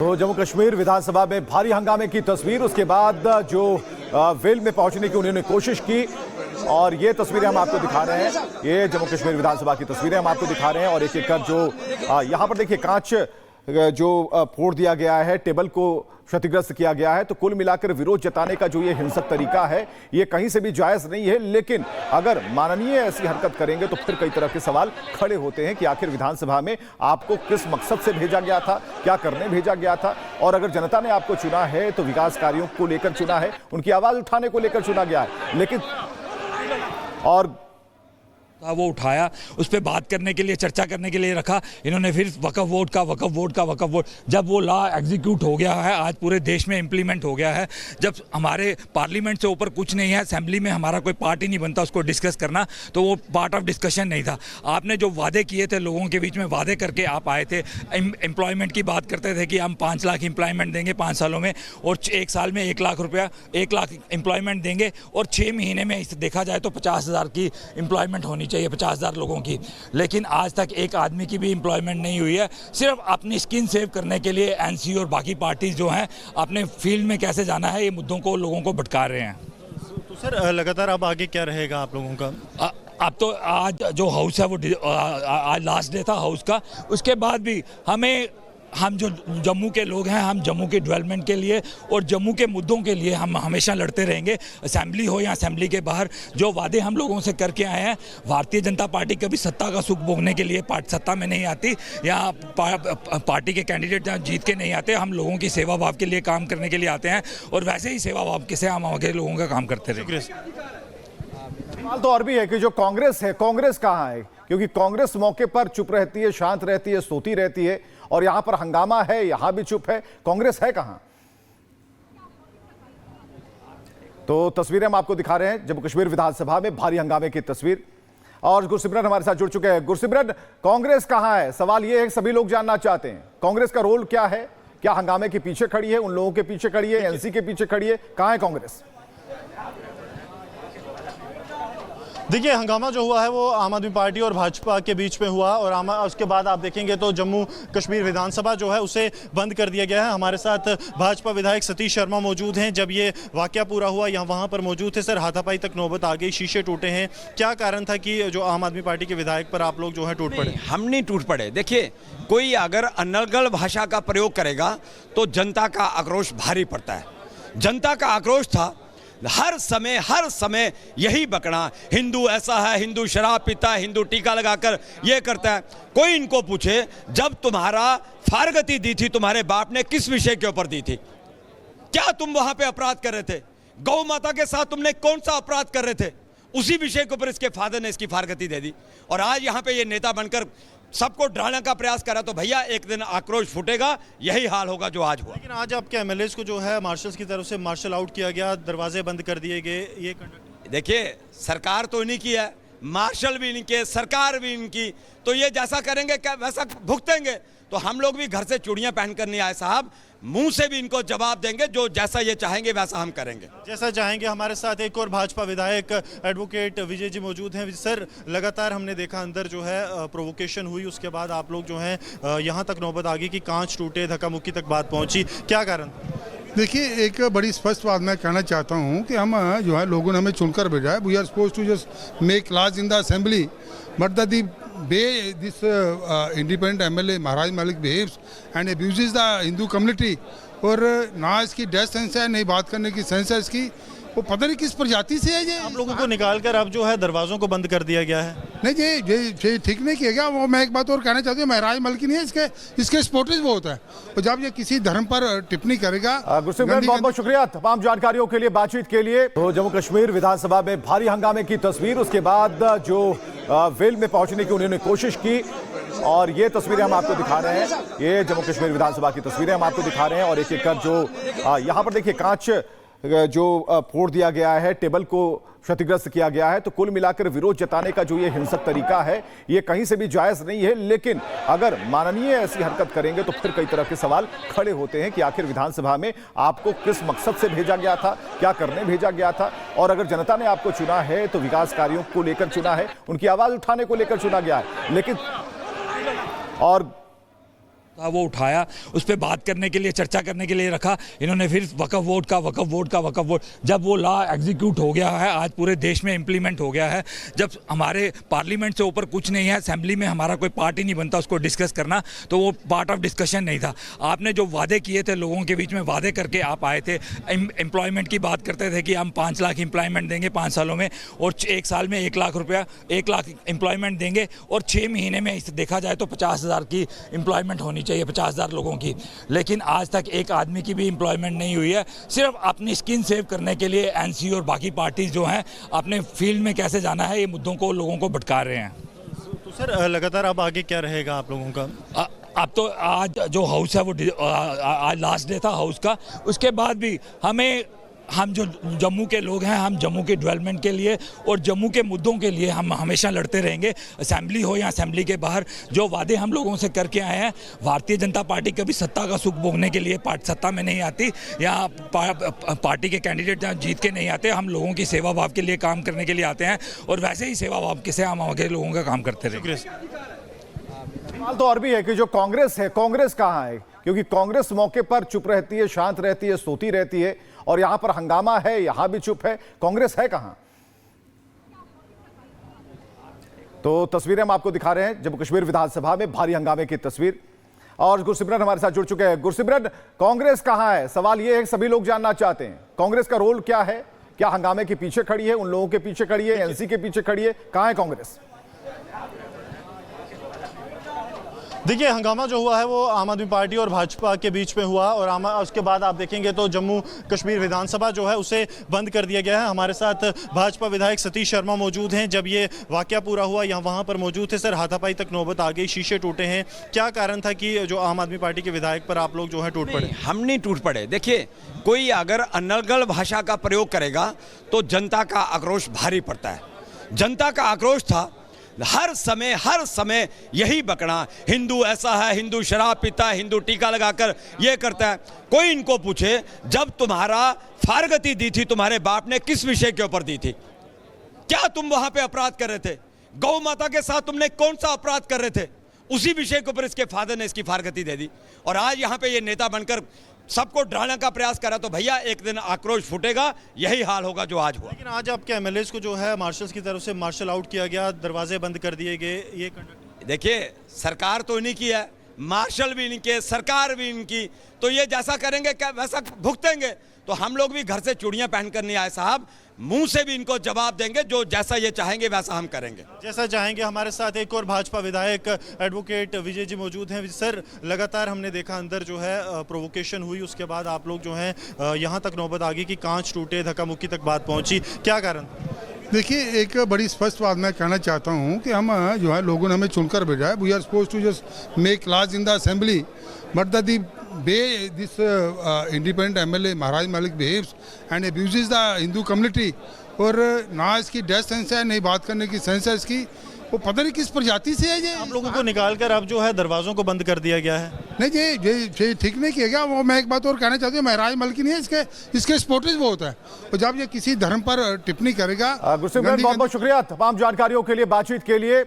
तो जम्मू कश्मीर विधानसभा में भारी हंगामे की तस्वीर, उसके बाद जो वेल में पहुंचने की उन्होंने कोशिश की और ये तस्वीरें हम आपको दिखा रहे हैं। ये जम्मू कश्मीर विधानसभा की तस्वीरें हम आपको दिखा रहे हैं और एक एक कर जो यहाँ पर देखिए कांच जो फोड़ दिया गया है, टेबल को क्षतिग्रस्त किया गया है। तो कुल मिलाकर विरोध जताने का जो ये हिंसक तरीका है ये कहीं से भी जायज नहीं है, लेकिन अगर माननीय ऐसी हरकत करेंगे तो फिर कई तरह के सवाल खड़े होते हैं कि आखिर विधानसभा में आपको किस मकसद से भेजा गया था, क्या करने भेजा गया था। और अगर जनता ने आपको चुना है तो विकास कार्यों को लेकर चुना है, उनकी आवाज उठाने को लेकर चुना गया है, लेकिन और वो उठाया, उस पर बात करने के लिए, चर्चा करने के लिए रखा। इन्होंने फिर वक्फ वोट जब वो लॉ एग्जीक्यूट हो गया है, आज पूरे देश में इम्प्लीमेंट हो गया है, जब हमारे पार्लियामेंट से ऊपर कुछ नहीं है, असेंबली में हमारा कोई पार्ट ही नहीं बनता उसको डिस्कस करना, तो वो पार्ट ऑफ डिस्कशन नहीं था। आपने जो वादे किए थे, लोगों के बीच में वादे करके आप आए थे, एम्प्लॉयमेंट की बात करते थे कि हम 5 लाख एम्प्लॉयमेंट देंगे 5 सालों में, और 1 साल में 1 लाख रुपया 1 लाख एम्प्लॉयमेंट देंगे, और 6 महीने में देखा जाए तो 50,000 की एम्प्लॉयमेंट होनी चाहिए, 50,000 लोगों की। लेकिन आज तक एक आदमी की भी एम्प्लॉयमेंट नहीं हुई है। सिर्फ अपनी स्किन सेव करने के लिए एनसी और बाकी पार्टीज जो हैं अपने फील्ड में कैसे जाना है, ये मुद्दों को लोगों को भटका रहे हैं। तो सर लगातार अब आगे क्या रहेगा आप लोगों का? अब तो आज जो हाउस है वो आज लास्ट डे था हाउस का, उसके बाद भी हम जो जम्मू के लोग हैं, हम जम्मू के डेवलपमेंट के लिए और जम्मू के मुद्दों के लिए हम हमेशा लड़ते रहेंगे। असेंबली हो या असेंबली के बाहर जो वादे हम लोगों से करके आए हैं, भारतीय जनता पार्टी कभी सत्ता का सुख भोगने के लिए सत्ता में नहीं आती, या पार्टी के कैंडिडेट जहाँ जीत के नहीं आते, हम लोगों की सेवा भाव के लिए काम करने के लिए आते हैं, और वैसे ही सेवा भाव से हम आगे लोगों का काम करते रहेंगे। सवाल तो और भी है कि जो कांग्रेस है, कांग्रेस कहाँ है? क्योंकि कांग्रेस मौके पर चुप रहती है, शांत रहती है, सोती रहती है, और यहां पर हंगामा है, यहां भी चुप है। कांग्रेस है कहां? तो तस्वीरें हम आपको दिखा रहे हैं जम्मू कश्मीर विधानसभा में भारी हंगामे की तस्वीर, और गुरसिमरन हमारे साथ जुड़ चुके हैं। गुरसिमरन, कांग्रेस कहां है? सवाल यह है कि सभी लोग जानना चाहते हैं कांग्रेस का रोल क्या है, क्या हंगामे के पीछे खड़ी है, उन लोगों के पीछे खड़ी है, एनसी के पीछे खड़ी है, कहां है कांग्रेस? देखिए, हंगामा जो हुआ है वो आम आदमी पार्टी और भाजपा के बीच में हुआ, और उसके बाद आप देखेंगे तो जम्मू कश्मीर विधानसभा जो है उसे बंद कर दिया गया है। हमारे साथ भाजपा विधायक सतीश शर्मा मौजूद हैं। जब ये वाकया पूरा हुआ यहाँ वहाँ पर मौजूद थे। सर, हाथापाई तक नौबत आ गई, शीशे टूटे हैं, क्या कारण था कि जो आम आदमी पार्टी के विधायक पर आप लोग जो है टूट पड़े? हम नहीं टूट पड़े। देखिए, कोई अगर अनर्गल भाषा का प्रयोग करेगा तो जनता का आक्रोश भारी पड़ता है। जनता का आक्रोश था हर समय यही बकना, हिंदू ऐसा है, हिंदू शराब पीता है, हिंदू टीका लगाकर ये करता है। कोई इनको पूछे, जब तुम्हारा फारगती दी थी तुम्हारे बाप ने, किस विषय के ऊपर दी थी? क्या तुम वहां पे अपराध कर रहे थे? गौ माता के साथ तुमने कौन सा अपराध कर रहे थे? उसी विषय के ऊपर इसके फादर ने इसकी फारगती दे दी, और आज यहाँ पे ये नेता बनकर सबको डराने का प्रयास करा, तो भैया एक दिन आक्रोश फूटेगा। यही हाल होगा जो आज हुआ। लेकिन आज आपके एमएलएस को जो है मार्शल्स की तरफ से मार्शल आउट किया गया, दरवाजे बंद कर दिए गए। ये देखिए, सरकार तो इन्हीं की है, मार्शल भी इनके, सरकार भी इनकी, तो ये जैसा करेंगे क्या वैसा भुगतेंगे। तो हम लोग भी घर से चूड़ियां पहन कर नहीं आए साहब, मुंह से भी इनको जवाब देंगे, जो जैसा ये चाहेंगे वैसा हम करेंगे, जैसा चाहेंगे। हमारे साथ एक और भाजपा विधायक एडवोकेट विजय जी मौजूद हैं। सर, लगातार हमने देखा अंदर जो है प्रोवोकेशन हुई, उसके बाद आप लोग जो हैं यहाँ तक नौबत आ गई कि कांच टूटे, धक्का मुक्की तक बात पहुंची, क्या कारण? देखिए, एक बड़ी स्पष्ट बात मैं कहना चाहता हूँ कि हम जो है लोगों ने हमें चुनकर भेजा है। We are suppose to just make laws in the assembly, but the way this independent MLA Maharaj Malik behaves and abuses the Hindu community, और ना इसकी डेथ सेंस है, नहीं बात करने की सेंस है इसकी, वो पता नहीं किस प्रजाति से है। ये आप लोगों को निकालकर अब जो है दरवाजों को बंद कर दिया गया है। नहीं, ये ठीक नहीं किया गया। वो मैं एक बात और कहना चाहती हूँ, महाराज मलिक नहीं है, इसके सपोर्टर्स बहुत है, और जब ये किसी धर्म पर टिप्पणी करेगा। गुरसिमरन, बहुत बहुत शुक्रिया तमाम जानकारियों के लिए, बातचीत के लिए। तो जम्मू कश्मीर विधानसभा में भारी हंगामे की तस्वीर, उसके बाद जो वेल में पहुंचने की उन्होंने कोशिश की, और ये तस्वीरें हम आपको दिखा रहे हैं। ये जम्मू कश्मीर विधानसभा की तस्वीरें हम आपको दिखा रहे हैं, और एक एक कर जो यहाँ पर देखिए कांच जो फोड़ दिया गया है, टेबल को क्षतिग्रस्त किया गया है। तो कुल मिलाकर विरोध जताने का जो ये हिंसक तरीका है ये कहीं से भी जायज नहीं है, लेकिन अगर माननीय ऐसी हरकत करेंगे तो फिर कई तरह के सवाल खड़े होते हैं कि आखिर विधानसभा में आपको किस मकसद से भेजा गया था, क्या करने भेजा गया था। और अगर जनता ने आपको चुना है तो विकास कार्यों को लेकर चुना है, उनकी आवाज उठाने को लेकर चुना गया है, लेकिन और था वो उठाया, उस पर बात करने के लिए, चर्चा करने के लिए रखा। इन्होंने फिर वक्फ बोर्ड का वक्फ बोर्ड, जब वो लॉ एग्जीक्यूट हो गया है, आज पूरे देश में इम्प्लीमेंट हो गया है, जब हमारे पार्लियामेंट से ऊपर कुछ नहीं है, असेंबली में हमारा कोई पार्ट ही नहीं बनता उसको डिस्कस करना, तो वो पार्ट ऑफ डिस्कशन नहीं था। आपने जो वादे किए थे लोगों के बीच में, वादे करके आप आए थे, एम्प्लॉयमेंट की बात करते थे कि हम 5 लाख एम्प्लॉयमेंट देंगे 5 सालों में, और 1 साल में 1 लाख रुपया, 1 लाख एम्प्लॉयमेंट देंगे, और 6 महीने में इसे देखा जाए तो 50,000 की एम्प्लॉयमेंट होनी चाहिए, 50,000 लोगों की। लेकिन आज तक एक आदमी की भी एम्प्लॉयमेंट नहीं हुई है। सिर्फ अपनी स्किन सेव करने के लिए एनसी और बाकी पार्टीज जो हैं अपने फील्ड में कैसे जाना है, ये मुद्दों को लोगों को भटका रहे हैं। तो सर लगातार अब आगे क्या रहेगा आप लोगों का? अब तो आज जो हाउस है वो आज लास्ट डे था हाउस का, उसके बाद भी हम जो जम्मू के लोग हैं, हम जम्मू के डेवलपमेंट के लिए और जम्मू के मुद्दों के लिए हम हमेशा लड़ते रहेंगे। असेंबली हो या असेंबली के बाहर जो वादे हम लोगों से करके आए हैं। भारतीय जनता पार्टी कभी सत्ता का सुख भोगने के लिए सत्ता में नहीं आती, या पार्टी के कैंडिडेट जहाँ जीत के नहीं आते। हम लोगों की सेवा भाव के लिए काम करने के लिए आते हैं, और वैसे ही सेवा भाव के से हम आगे लोगों का काम करते रहेंगे। सवाल तो और भी है कि जो कांग्रेस है, कांग्रेस कहाँ है? क्योंकि कांग्रेस मौके पर चुप रहती है, शांत रहती है, सोती रहती है, और यहां पर हंगामा है, यहां भी चुप है। कांग्रेस है कहां? तो तस्वीरें हम आपको दिखा रहे हैं जम्मू कश्मीर विधानसभा में भारी हंगामे की तस्वीर, और गुरसिमरन हमारे साथ जुड़ चुके हैं। गुरसिमरन, कांग्रेस कहां है? सवाल यह है, सभी लोग जानना चाहते हैं कांग्रेस का रोल क्या है? क्या हंगामे के पीछे खड़ी है, उन लोगों के पीछे खड़ी है, एनसी के पीछे खड़ी है? कहां है कांग्रेस? देखिए, हंगामा जो हुआ है वो आम आदमी पार्टी और भाजपा के बीच में हुआ, और उसके बाद आप देखेंगे तो जम्मू कश्मीर विधानसभा जो है उसे बंद कर दिया गया है। हमारे साथ भाजपा विधायक सतीश शर्मा मौजूद हैं। जब ये वाकया पूरा हुआ यहाँ वहाँ पर मौजूद थे। सर, हाथापाई तक नौबत आ गई, शीशे टूटे हैं, क्या कारण था कि जो आम आदमी पार्टी के विधायक पर आप लोग जो है टूट पड़े? हम नहीं टूट पड़े। देखिए, कोई अगर अनर्गल भाषा का प्रयोग करेगा तो जनता का आक्रोश भारी पड़ता है। जनता का आक्रोश था हर समय यही बकना, हिंदू ऐसा है, हिंदू शराब पीता है, हिंदू टीका लगाकर ये करता है। कोई इनको पूछे, जब तुम्हारा फारगती दी थी तुम्हारे बाप ने, किस विषय के ऊपर दी थी? क्या तुम वहां पे अपराध कर रहे थे? गौ माता के साथ तुमने कौन सा अपराध कर रहे थे? उसी विषय के ऊपर इसके फादर ने इसकी फारगती दे दी, और आज यहाँ पे ये नेता बनकर सबको डराने का प्रयास करा। तो भैया, एक दिन आक्रोश फूटेगा, यही हाल होगा जो आज हुआ। लेकिन आज आपके एमएलएस को जो है मार्शल्स की तरफ से मार्शल आउट किया गया, दरवाजे बंद कर दिए गए। ये देखिए, सरकार तो इन्हीं की है, मार्शल भी इनके, सरकार भी इनकी, तो ये जैसा करेंगे क्या वैसा भुगतेंगे। तो हम लोग भी घर से चूड़ियां पहन कर नहीं आए साहब, मुंह से भी इनको जवाब देंगे, जो जैसा ये चाहेंगे वैसा हम करेंगे। जैसा चाहेंगे। हमारे साथ एक और भाजपा विधायक एडवोकेट विजय जी मौजूद हैं। सर, लगातार हमने देखा अंदर जो है प्रोवोकेशन हुई, उसके बाद आप लोग जो है यहाँ तक नौबत आ गई कि कांच टूटे, धक्का मुक्की तक बात पहुंची, क्या कारण? देखिए, एक बड़ी स्पष्ट बात मैं कहना चाहता हूँ कि हम जो है लोगों ने हमें चुनकर भेजा है। We are suppose to just make laws in the assembly, but the way this independent MLA Maharaj Malik behaves and abuses the Hindu community, और ना इसकी डेथ सेंस है, नहीं बात करने की सेंस है इसकी, वो पता नहीं किस प्रजाति से है ये। आप लोगों को निकाल कर अब जो है दरवाजों को बंद कर दिया गया है। नहीं, ये ठीक नहीं किया गया। वो मैं एक बात और कहना चाहती हूँ, महाराज मलिक नहीं है, इसके सपोर्टर्स बहुत है, और जब ये किसी धर्म पर टिप्पणी करेगा। गुरसिमरन, बहुत बहुत शुक्रिया तमाम जानकारियों के लिए, बातचीत के लिए।